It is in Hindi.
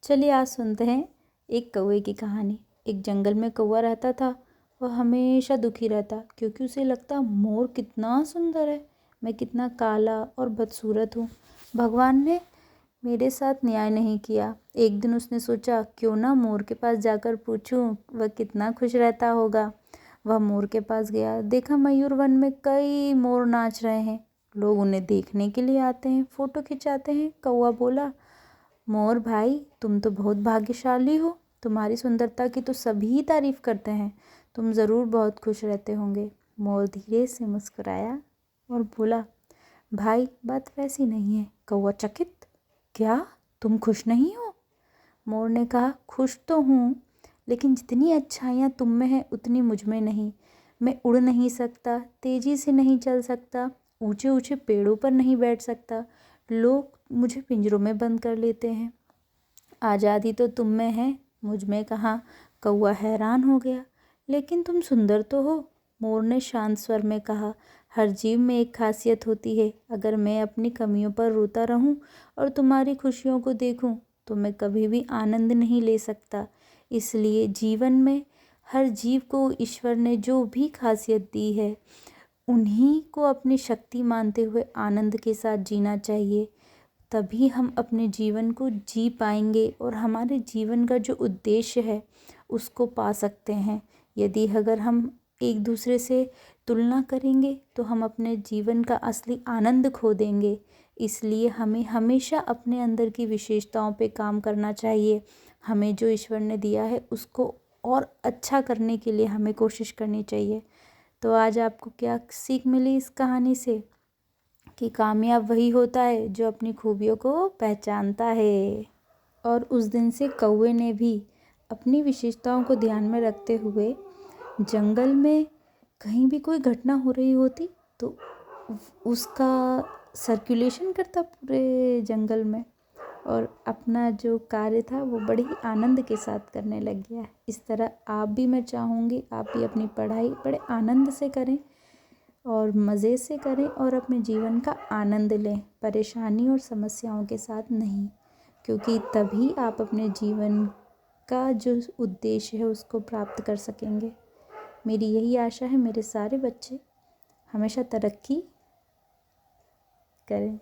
चलिए आज सुनते हैं एक कौवे की कहानी। एक जंगल में कौवा रहता था। वह हमेशा दुखी रहता क्योंकि उसे लगता मोर कितना सुंदर है, मैं कितना काला और बदसूरत हूँ। भगवान ने मेरे साथ न्याय नहीं किया। एक दिन उसने सोचा क्यों ना मोर के पास जाकर पूछूं वह कितना खुश रहता होगा। वह मोर के पास गया, देखा मयूर वन में कई मोर नाच रहे हैं। लोग उन्हें देखने के लिए आते हैं, फोटो खिंचाते हैं। कौवा बोला, मोर भाई तुम तो बहुत भाग्यशाली हो, तुम्हारी सुंदरता की तो सभी तारीफ करते हैं, तुम ज़रूर बहुत खुश रहते होंगे। मोर धीरे से मुस्कुराया और बोला, भाई बात वैसी नहीं है। कौवा चकित, क्या तुम खुश नहीं हो? मोर ने कहा, खुश तो हूँ, लेकिन जितनी अच्छाइयाँ तुम में हैं उतनी मुझ में नहीं। मैं उड़ नहीं सकता, तेज़ी से नहीं चल सकता, ऊंचे ऊंचे पेड़ों पर नहीं बैठ सकता। लोग मुझे पिंजरों में बंद कर लेते हैं। आज़ादी तो तुम में है, मुझ में कहाँ? कौवा हैरान हो गया। लेकिन तुम सुंदर तो हो, मोर ने शांत स्वर में कहा। हर जीव में एक खासियत होती है। अगर मैं अपनी कमियों पर रोता रहूं और तुम्हारी खुशियों को देखूं तो मैं कभी भी आनंद नहीं ले सकता। इसलिए जीवन में हर जीव को ईश्वर ने जो भी खासियत दी है उन्हीं को अपनी शक्ति मानते हुए आनंद के साथ जीना चाहिए। तभी हम अपने जीवन को जी पाएंगे और हमारे जीवन का जो उद्देश्य है उसको पा सकते हैं। यदि अगर हम एक दूसरे से तुलना करेंगे तो हम अपने जीवन का असली आनंद खो देंगे। इसलिए हमें हमेशा अपने अंदर की विशेषताओं पे काम करना चाहिए। हमें जो ईश्वर ने दिया है उसको और अच्छा करने के लिए हमें कोशिश करनी चाहिए। तो आज आपको क्या सीख मिली इस कहानी से? कि कामयाब वही होता है जो अपनी खूबियों को पहचानता है। और उस दिन से कौवे ने भी अपनी विशेषताओं को ध्यान में रखते हुए जंगल में कहीं भी कोई घटना हो रही होती तो उसका सर्कुलेशन करता पूरे जंगल में, और अपना जो कार्य था वो बड़े ही आनंद के साथ करने लग गया। इस तरह आप भी, मैं चाहूँगी आप भी अपनी पढ़ाई बड़े आनंद से करें और मज़े से करें और अपने जीवन का आनंद लें, परेशानी और समस्याओं के साथ नहीं। क्योंकि तभी आप अपने जीवन का जो उद्देश्य है उसको प्राप्त कर सकेंगे। मेरी यही आशा है मेरे सारे बच्चे हमेशा तरक्की करें।